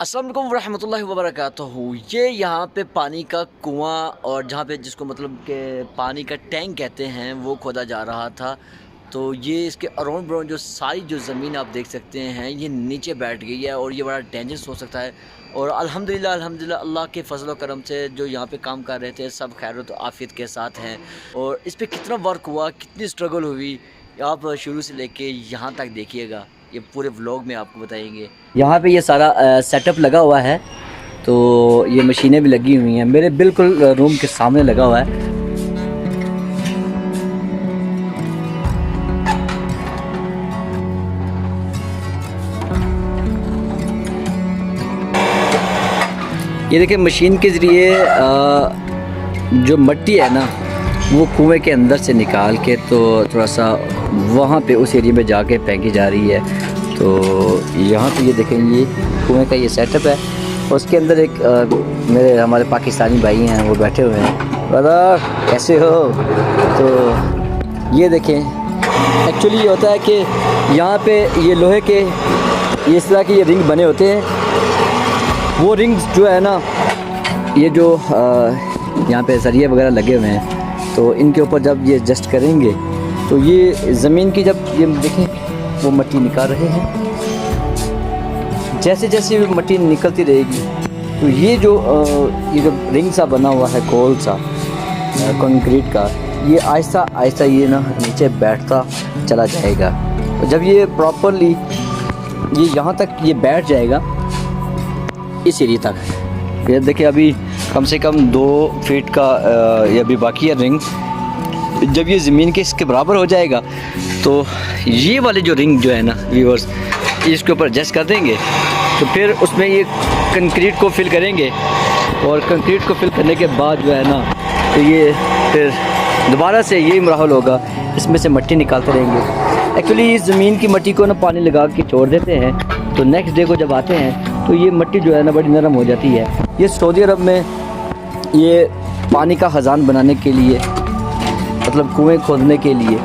अस्सलाम वालेकुम रहमतुल्लाहि व बरकातहू। ये यहाँ पे पानी का कुआं और जहाँ पे जिसको मतलब के पानी का टैंक कहते हैं वो खोदा जा रहा था। तो ये इसके अराउंड ब्राउंड जो सारी जो ज़मीन आप देख सकते हैं ये नीचे बैठ गई है और ये बड़ा डेंजरस हो सकता है। और अल्हम्दुलिल्लाह अल्लाह के फजल व करम से जो यहाँ पे काम कर रहे थे सब खैर आफियत के साथ हैं। और इस पर कितना वर्क हुआ, कितनी स्ट्रगल हुई, आप शुरू से लेके यहाँ तक देखिएगा, ये पूरे व्लॉग में आपको बताएंगे। यहाँ पे ये सारा सेटअप लगा हुआ है, तो ये मशीनें भी लगी हुई हैं, मेरे बिल्कुल रूम के सामने लगा हुआ है। ये देखिए मशीन के ज़रिए जो मिट्टी है ना वो कुएं के अंदर से निकाल के तो थोड़ा सा वहाँ पे उस एरिया में जाके फेंकी जा रही है। तो यहाँ पे ये देखेंगे कुएं का ये सेटअप है और उसके अंदर एक मेरे हमारे पाकिस्तानी भाई हैं वो बैठे हुए हैं। दादा कैसे हो? तो ये देखें, एक्चुअली ये होता है कि यहाँ पे ये लोहे के ये इस तरह के ये रिंग बने होते हैं। वो रिंग्स जो है ना ये जो यहाँ पे सरिये वगैरह लगे हुए हैं, तो इनके ऊपर जब ये एडजस्ट करेंगे तो ये ज़मीन की जब ये देखें वो मिट्टी निकाल रहे हैं, जैसे जैसे भी मिट्टी निकलती रहेगी तो ये जो रिंग सा बना हुआ है गोल सा कंक्रीट का, ये आहिस्ता आहिस्ता ये ना नीचे बैठता चला जाएगा। तो जब ये प्रॉपरली ये यहाँ तक ये बैठ जाएगा इस एरिया तक, ये देखिए अभी कम से कम 2 फीट का ये अभी बाकी है रिंग। जब ये ज़मीन के इसके बराबर हो जाएगा तो ये वाले जो रिंग जो है ना व्यूअर्स इसके ऊपर एडजस्ट कर देंगे, तो फिर उसमें ये कंक्रीट को फिल करेंगे और कंक्रीट को फिल करने के बाद जो है ना तो ये फिर दोबारा से यही मराहल होगा, इसमें से मिट्टी निकालते रहेंगे। एक्चुअली इस ज़मीन की मिट्टी को ना पानी लगा के छोड़ देते हैं, तो नेक्स्ट डे को जब आते हैं तो ये मिट्टी जो है ना बड़ी नरम हो जाती है। ये सऊदी अरब में ये पानी का ख़ज़ान बनाने के लिए मतलब कुएं खोदने के लिए।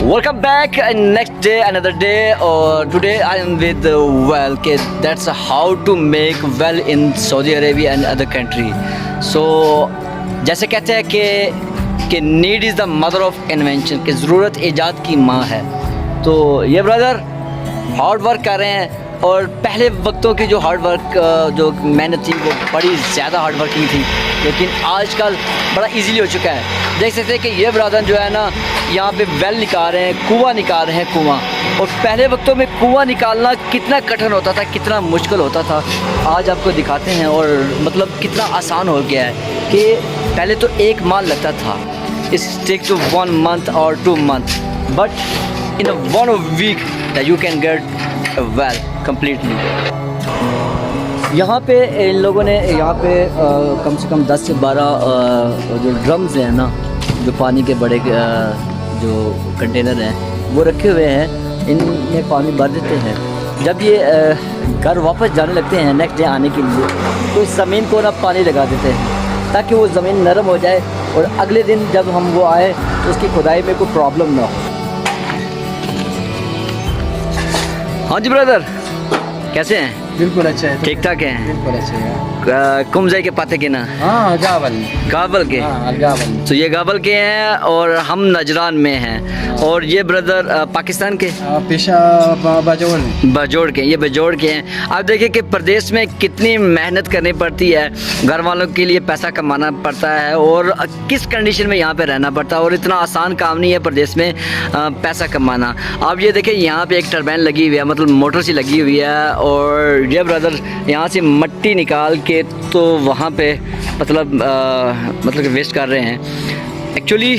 Welcome back, next day another day और today I am with well K that's how to make well in Saudi Arabia and other country. So जैसे कहते हैं कि need is the mother of invention, कि ज़रूरत ईजाद की माँ है। तो ये ब्रदर हार्ड वर्क कर रहे हैं और पहले वक्तों की जो हार्ड वर्क जो मेहनत थी वो बड़ी ज़्यादा हार्ड वर्किंग थी, लेकिन आजकल बड़ा इजीली हो चुका है। देख सकते हैं कि ये ब्रादर जो है ना यहाँ पे वेल निकाल रहे हैं, कुआं निकाल रहे हैं कुआं। और पहले वक्तों में कुआं निकालना कितना कठिन होता था, कितना मुश्किल होता था, आज आपको दिखाते हैं। और मतलब कितना आसान हो गया है कि पहले तो 1 माह लगता था, इस टेक टू 1 मंथ और 2 month, but in 1 week that you can get well completely. यहाँ पे इन लोगों ने यहाँ पे कम से कम 10 से 12 जो ड्रम्स हैं ना, जो पानी के बड़े जो कंटेनर हैं वो रखे हुए हैं, इनमें पानी भर देते हैं। जब ये घर वापस जाने लगते हैं नेक्स्ट डे आने के लिए, तो इस ज़मीन को ना पानी लगा देते हैं ताकि वो ज़मीन नरम हो जाए और अगले दिन जब हम वो आए तो उसकी खुदाई में कोई प्रॉब्लम ना हो। हाँ जी ब्रदर, कैसे हैं? बिल्कुल अच्छे है, ठीक ठाक हैं? बिल्कुल अच्छे हैं। कुम जाए के पाते के ना? हाँ गाबल के। हाँ गाबल। तो ये गाबल के हैं और हम नजरान में हैं। और ये ब्रदर पाकिस्तान के पेशा बजोड़ के, ये बजोड़ के हैं। आप देखिए कि प्रदेश में कितनी मेहनत करनी पड़ती है, घर वालों के लिए पैसा कमाना पड़ता है और किस कंडीशन में यहाँ पे रहना पड़ता है, और इतना आसान काम नहीं है प्रदेश में पैसा कमाना। आप ये देखिए यहाँ पे एक टरबाइन लगी हुई है, मतलब मोटर सी लगी हुई है, और ये ब्रदर यहाँ से मिट्टी निकाल के तो वहाँ पे मतलब कि वेस्ट कर रहे हैं। एक्चुअली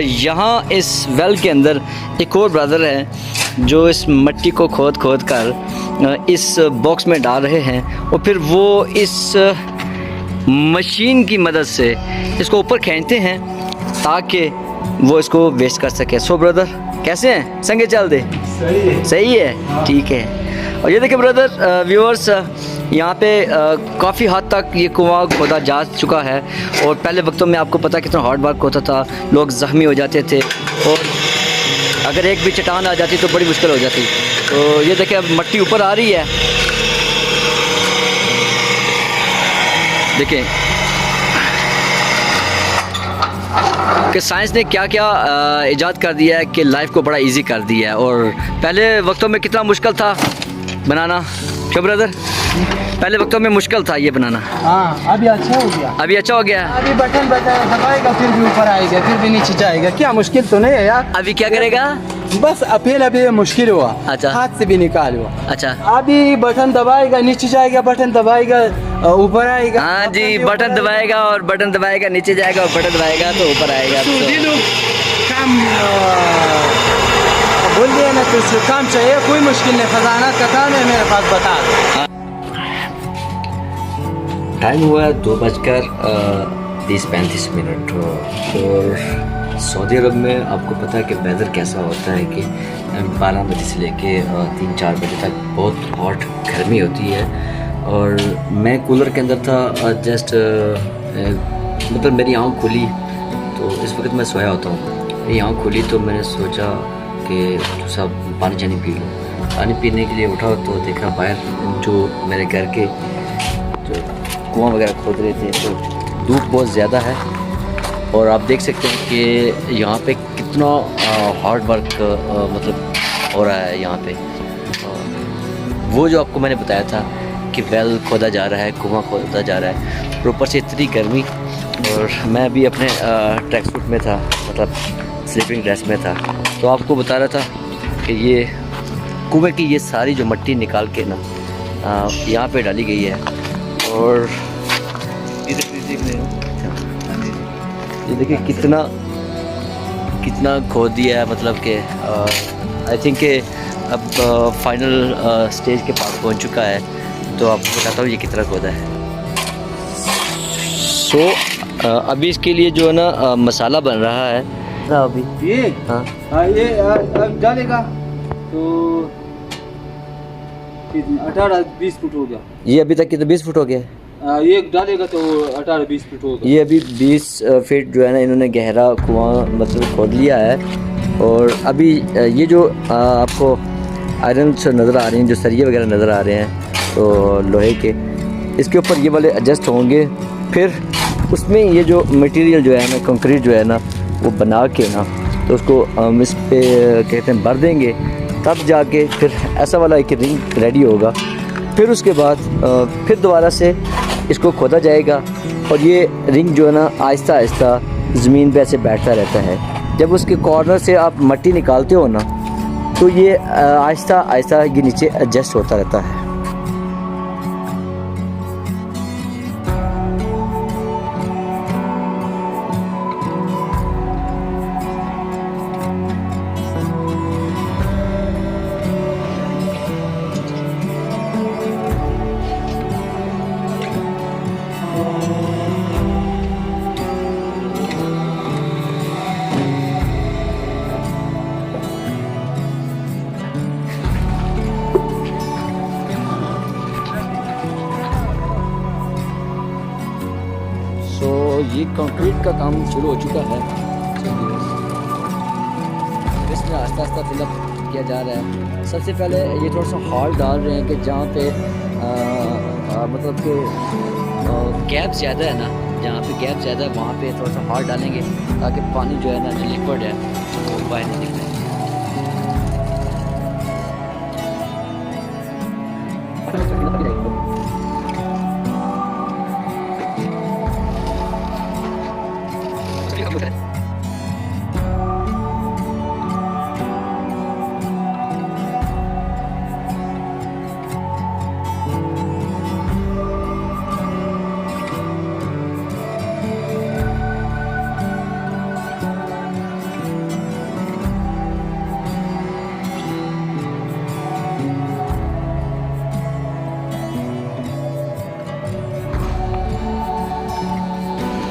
यहाँ इस वेल के अंदर एक और ब्रदर है जो इस मिट्टी को खोद कर इस बॉक्स में डाल रहे हैं और फिर वो इस मशीन की मदद से इसको ऊपर खींचते हैं ताकि वो इसको वेस्ट कर सके। सो ब्रदर कैसे हैं? संगे चल दे। सही है, ठीक है। और ये देखिए ब्रदर व्यूअर्स, यहाँ पे काफ़ी हद तक ये कुआं खोदा जा चुका है और पहले वक्तों में आपको पता कितना हार्ड वर्क होता था, लोग ज़ख्मी हो जाते थे और अगर एक भी चट्टान आ जाती तो बड़ी मुश्किल हो जाती। तो ये देखिए अब मिट्टी ऊपर आ रही है देखें कि साइंस ने क्या क्या इजाद कर दिया है कि लाइफ को बड़ा इजी कर दिया है। और पहले वक्तों में कितना मुश्किल था बनाना, क्यों ब्रदर? पहले वक्तों में मुश्किल था ये बनाना। हाँ, अभी अच्छा हो गया। अभी अच्छा हो गया। अभी बटन दबाएगा फिर भी ऊपर आएगा, फिर भी नीचे जाएगा। क्या मुश्किल तो नहीं है यार। अभी क्या करेगा? बस अभी मुश्किल हुआ। अच्छा। हाथ से भी निकाल हुआ। अच्छा, अभी बटन दबाएगा नीचे जाएगा, बटन दबाएगा ऊपर आएगा। हाँ जी, बटन दबाएगा और बटन दबाएगा नीचे जाएगा और बटन दबाएगा तो ऊपर आएगा। सऊदी लोग काम बोल दिया ना, तो काम चाहिए, कोई मुश्किल नहीं। खजाना का काम है मेरे पास, बता दो। टाइम हुआ 2:30 और सऊदी अरब में आपको पता है कि वेदर कैसा होता है कि 12 बजे से लेके 3-4 बजे तक बहुत हॉट गर्मी होती है। और मैं कूलर के अंदर था, जस्ट मतलब मेरी आँख खुली तो इस वक्त मैं सोया होता हूँ। मेरी आँख खुली तो मैंने सोचा कि तो सब पानी जानी पी लो। पानी पीने के लिए उठा तो देखा बाहर जो मेरे घर के जो कुआं वगैरह खोद रहे थे तो धूप बहुत ज़्यादा है। और आप देख सकते हैं कि यहाँ पे कितना हार्ड वर्क मतलब हो रहा है यहाँ पे। वो जो आपको मैंने बताया था कि वेल खोदा जा रहा है, कुआं खोदा जा रहा है, और ऊपर से इतनी गर्मी। और मैं भी अपने ट्रैक सूट में था, मतलब स्लीपिंग ड्रेस में था, तो आपको बता रहा था कि ये कुएं की ये सारी जो मिट्टी निकाल के ना यहाँ पे डाली गई है। और ये देखिए कितना खोद दिया है, मतलब कि आई थिंक कि अब फाइनल स्टेज के पास पहुंच चुका है। तो आपको बताता हूँ ये कितना खोदा है। सो अभी इसके लिए जो है ना मसाला बन रहा है अभी। ये हाँ ये अब डालेगा तो 18-20 फुट हो गया। ये अभी तक कितना 20 फुट हो गया है। ये डालेगा तो 18-20 फुट होगा। ये अभी 20 फीट जो है ना इन्होंने गहरा कुआं मतलब खोद लिया है। और अभी ये जो आपको आयरन नज़र आ रही हैं, जो सरिये वगैरह नज़र आ रहे हैं तो लोहे के, इसके ऊपर ये वाले एडजस्ट होंगे। फिर उसमें ये जो मटेरियल जो है ना, कंक्रीट जो है ना, वो बना के ना तो उसको हम इस पे कहते हैं भर देंगे, तब जाके फिर ऐसा वाला एक रिंग रेडी होगा। फिर उसके बाद फिर दोबारा से इसको खोदा जाएगा और ये रिंग जो है ना आहिस्ता आहिस्ता ज़मीन पे ऐसे बैठता रहता है। जब उसके कॉर्नर से आप मिट्टी निकालते हो ना तो ये आहिस्ता आहिस्ता ये नीचे एडजस्ट होता रहता है। तो ये कंक्रीट का काम शुरू हो चुका है। इसमें आस्ता आस्ता फिलअप किया जा रहा है। सबसे पहले ये थोड़ा सा हॉल डाल रहे हैं कि जहाँ पे मतलब कि गैप ज़्यादा है ना, जहाँ पे गैप ज़्यादा है वहाँ पे थोड़ा सा हॉल डालेंगे ताकि पानी जो है ना जो लिक्विड है वो बाहर नहीं निकले।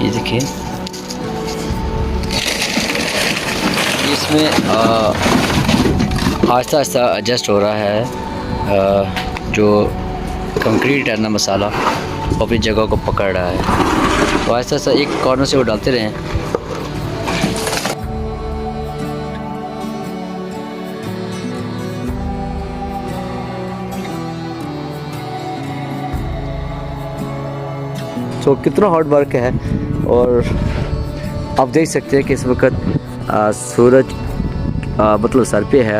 ये देखिए इसमें आहिस्ता आहिस्ता एडजस्ट हो रहा है। जो कंक्रीट है ना मसाला वो अपनी जगह को पकड़ रहा है। तो आहिस्ता आहिस्ता एक कॉर्नर से वो डालते रहें। तो कितना हार्ड वर्क है। और आप देख सकते हैं कि इस वक्त सूरज मतलब सर पे है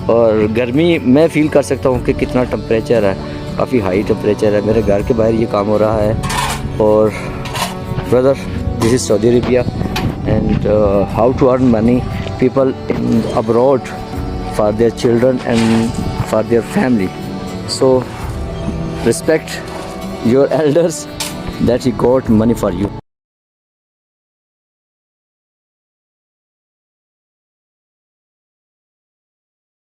और गर्मी मैं फ़ील कर सकता हूँ कि कितना टेम्परेचर है, काफ़ी हाई टेम्परेचर है। मेरे घर के बाहर ये काम हो रहा है। और brother, this is Saudi Arabia and how to earn money people in abroad for their children and for their family. So respect your elders that he got money for you.